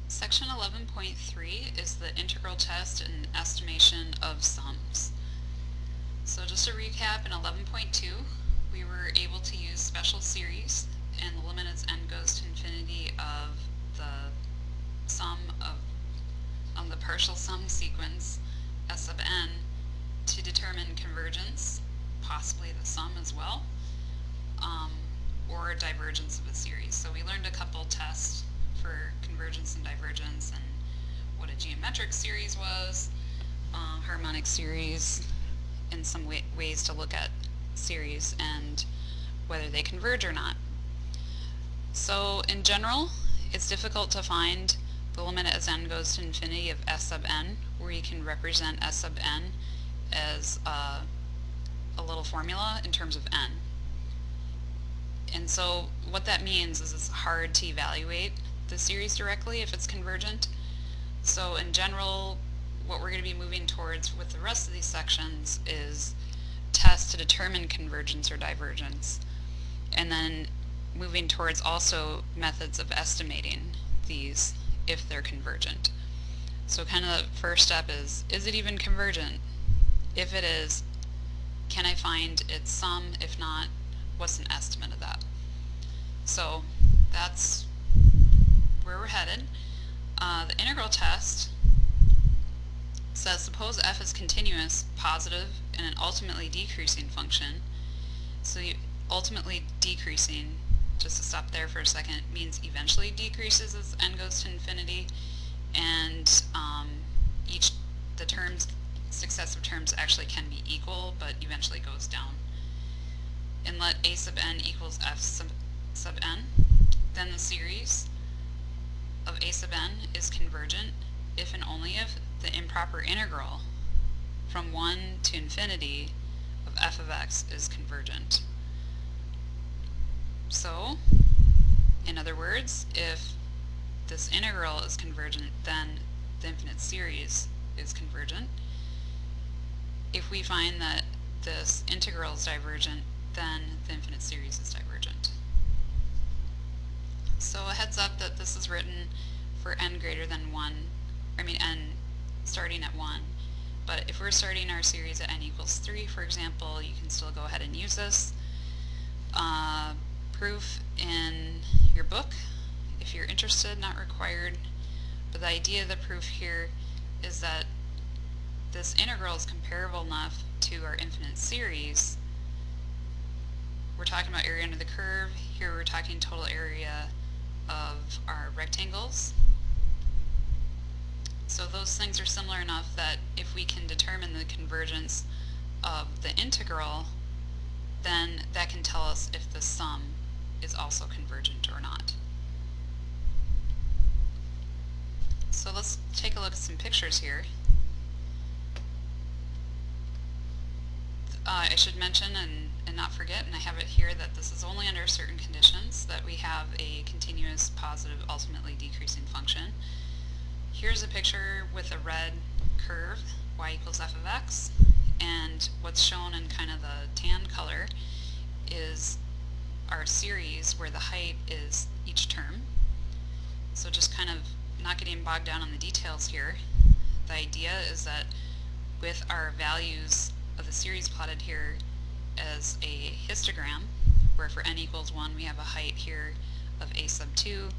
Section 11.3 is the integral test and estimation of sums. So just to recap, in 11.2 we were able to use special series, and the limit as n goes to infinity of the sum of the partial sum sequence s sub n to determine convergence, possibly the sum as well, or divergence of a series. So we learned a couple tests for convergence and divergence, and what a geometric series was, harmonic series, and some ways to look at series and whether they converge or not. So in general, it's difficult to find the limit as n goes to infinity of s sub n, where you can represent s sub n as a little formula in terms of n. And so what that means is it's hard to evaluate the series directly if it's convergent. So in general, what we're going to be moving towards with the rest of these sections is tests to determine convergence or divergence, and then moving towards also methods of estimating these if they're convergent. So kind of the first step is it even convergent? If it is, can I find its sum? If not, what's an estimate of that? So that's where we're headed. The integral test says suppose f is continuous, positive, and an ultimately decreasing function. So ultimately decreasing, just to stop there for a second, means eventually decreases as n goes to infinity, and the successive terms actually can be equal, but eventually goes down. And let a sub n equals f sub n, then the series of a sub n is convergent if and only if the improper integral from 1 to infinity of f of x is convergent. So, in other words, if this integral is convergent, then the infinite series is convergent. If we find that this integral is divergent, then the infinite series is divergent. So a heads up that this is written for n greater than 1, n starting at 1. But if we're starting our series at n equals 3, for example, you can still go ahead and use this. Proof in your book, if you're interested, not required. But the idea of the proof here is that this integral is comparable enough to our infinite series. We're talking about area under the curve. Here we're talking total area of our rectangles. So those things are similar enough that if we can determine the convergence of the integral, then that can tell us if the sum is also convergent or not. So let's take a look at some pictures here. I should mention and not forget, and I have it here, that this is only under certain conditions, that we have a continuous, positive, ultimately decreasing function. Here's a picture with a red curve, y equals f of x, and what's shown in kind of the tan color is our series where the height is each term. So just kind of not getting bogged down on the details here, the idea is that with our values of the series plotted here as a histogram, where for n equals 1 we have a height here of a sub 2,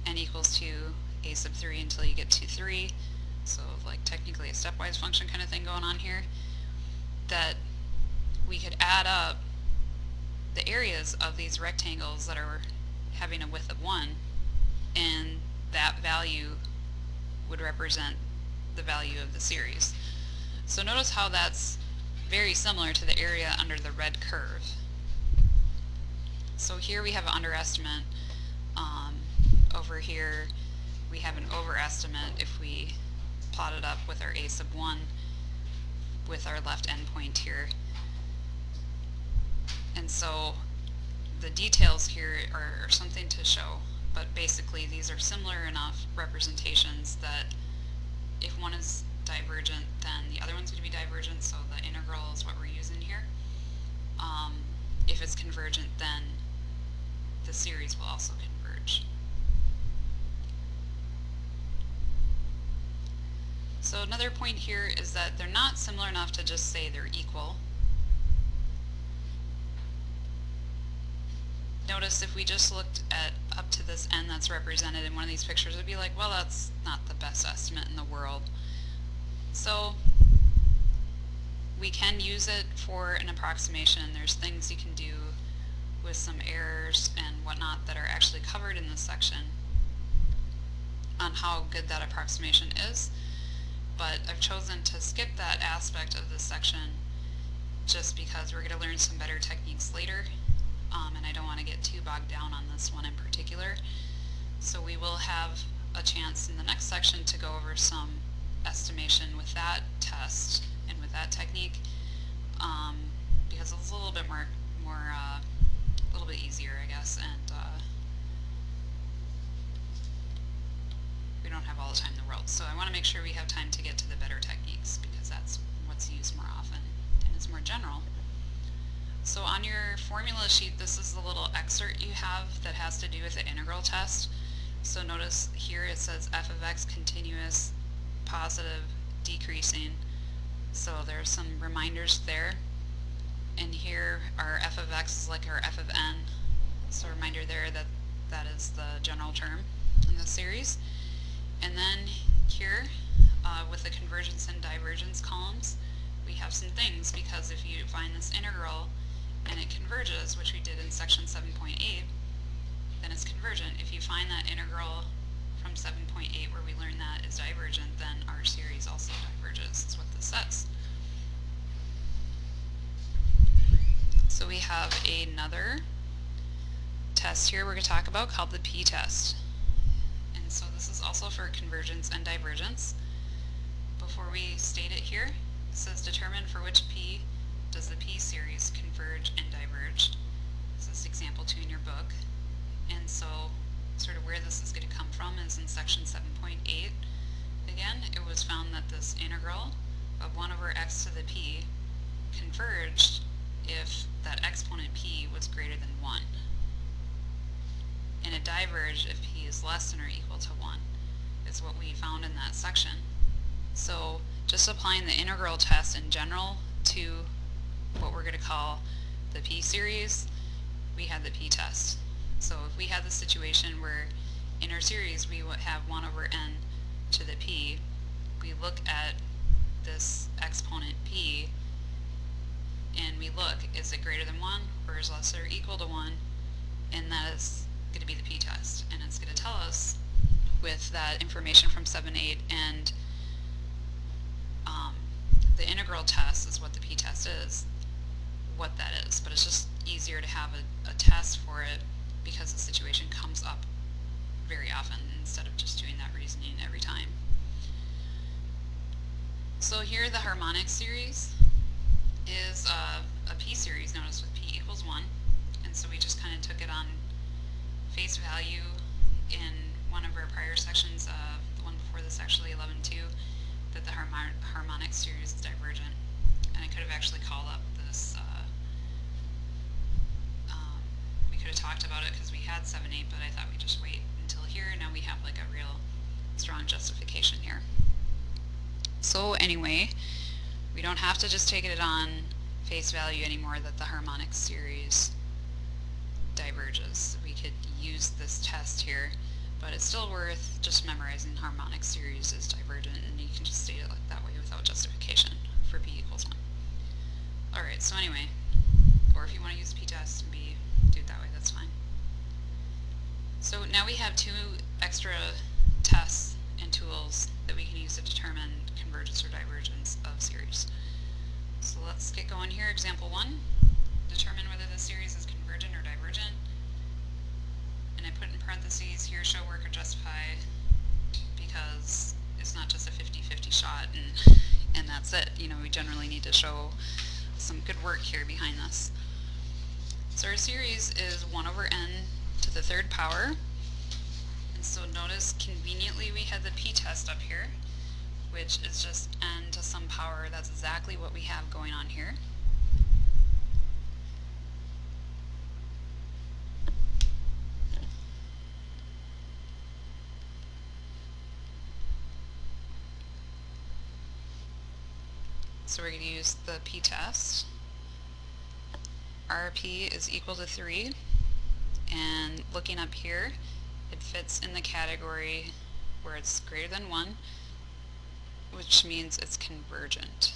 n equals 2, a sub 3 until you get to 3, so like technically a stepwise function kind of thing going on here, that we could add up the areas of these rectangles that are having a width of 1, and that value would represent the value of the series. So notice how that's very similar to the area under the red curve. So here we have an underestimate. Over here we have an overestimate if we plot it up with our a sub 1 with our left endpoint here. And so the details here are something to show, but basically these are similar enough representations that if one is divergent, then the other one's going to be divergent, so the integral is what we're using here. If it's convergent, then the series will also converge. So another point here is that they're not similar enough to just say they're equal. Notice if we just looked at up to this n that's represented in one of these pictures, it would be like, well, that's not the best estimate in the world. So we can use it for an approximation. There's things you can do with some errors and whatnot that are actually covered in this section on how good that approximation is. But I've chosen to skip that aspect of this section just because we're going to learn some better techniques later, and I don't want to get too bogged down on this one in particular. So we will have a chance in the next section to go over some estimation with that test and with that technique, because it's a little bit a little bit easier, I guess, and we don't have all the time in the world. So I want to make sure we have time to get to the better techniques, because that's what's used more often and is more general. So on your formula sheet, this is the little excerpt you have that has to do with the integral test. So notice here it says f of x continuous, positive, decreasing. So there's some reminders there. And here our f of x is like our f of n. So a reminder there that that is the general term in the series. And then here, with the convergence and divergence columns, we have some things, because if you find this integral and it converges, which we did in section 7.8, then it's convergent. If you find that integral from 7.8 where we learned that is divergent, then our series also diverges. That's what this says. So we have another test here we're going to talk about called the p-test. And so this is also for convergence and divergence. Before we state it here, it says determine for which p does the p-series converge and diverge. This is example 2 in your book. And so sort of where this is going to come from is in section 7.8. Again, it was found that this integral of 1 over x to the p converged if that exponent p was greater than 1. And it diverged if p is less than or equal to 1, is what we found in that section. So just applying the integral test in general to what we're going to call the p-series, we had the p-test. So if we had the situation where in our series we would have 1 over n to the p, we look at this exponent p and we look, is it greater than 1 or is less or equal to 1, and that is going to be the p-test. And it's going to tell us with that information from 7.8 and the integral test is what the p-test is, what that is. But it's just easier to have a test for it because the situation comes up very often instead of just doing that reasoning every time. So here the harmonic series is a p-series, notice with p equals 1, and so we just kind of took it on face value in one of our prior sections, the one before this actually, 11.2, that the harmonic series is divergent. And I could have actually called up this, we could have talked about it because we had 7.8, but I thought we'd just wait until here, and now we have like a real strong justification here. So anyway, we don't have to just take it on face value anymore that the harmonic series diverges. We could use this test here, but it's still worth just memorizing harmonic series is divergent, and you can just state it like that way without justification for p equals 1. Alright, so anyway, or if you want to use the p-test and do it that way, that's fine. So now we have 2 extra tests and tools that we can use to determine convergence or divergence of series. So let's get going here. Example 1, determine whether the series is convergent or divergent. And I put in parentheses here, show, work, or justify, because it's not just a 50-50 shot and that's it. You know, we generally need to show some good work here behind this. So our series is 1 over n to the 3rd power. And so notice conveniently we had the p-test up here, which is just n to some power. That's exactly what we have going on here. So we're going to use the p-test. RP is equal to 3, and looking up here, it fits in the category where it's greater than 1, which means it's convergent.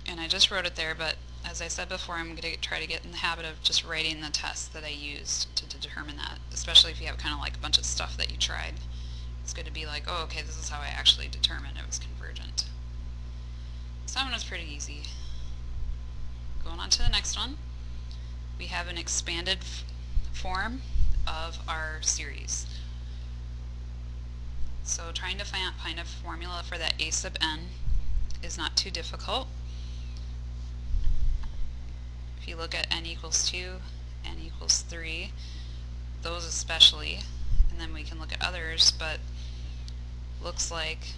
And I just wrote it there, but as I said before, I'm going to try to get in the habit of just writing the test that I used to determine that, especially if you have kind of like a bunch of stuff that you tried. It's good to be like, oh, okay, this is how I actually determined it was convergent. So that one was pretty easy. Going on to the next one, we have an expanded form of our series. So trying to find a formula for that a sub n is not too difficult. If you look at n equals 2, n equals 3, those especially, and then we can look at others, but looks like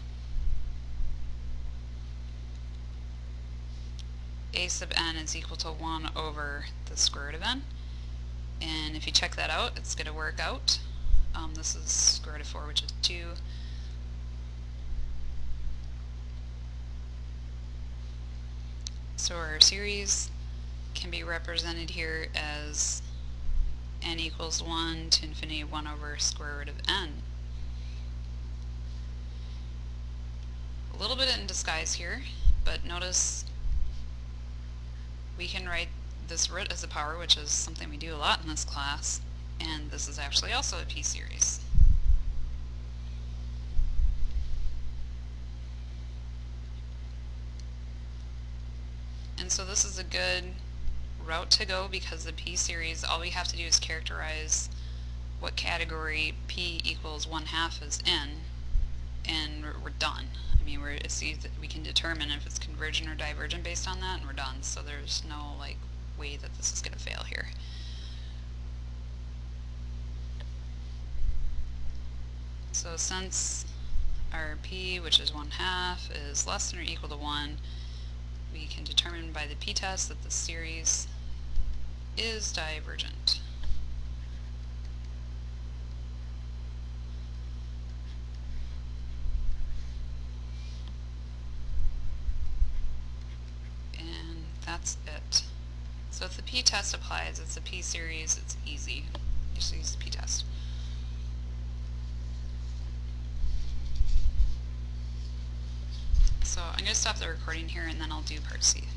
a sub n is equal to 1 over the square root of n. And if you check that out, it's going to work out. This is square root of 4, which is 2. So our series can be represented here as n equals 1 to infinity 1 over square root of n. A little bit in disguise here, but notice we can write this root as a power, which is something we do a lot in this class, and this is actually also a p-series. And so this is a good route to go, because the p-series, all we have to do is characterize what category p equals 1/2 is in, and we're done. I mean, we can determine if it's convergent or divergent based on that, and we're done. So there's no like way that this is going to fail here. So since our p, which is 1/2, is less than or equal to 1, we can determine by the p-test that the series is divergent. And that's it. So if the p-test applies, it's a p-series, it's easy. You just use the p-test. So I'm going to stop the recording here, and then I'll do part C.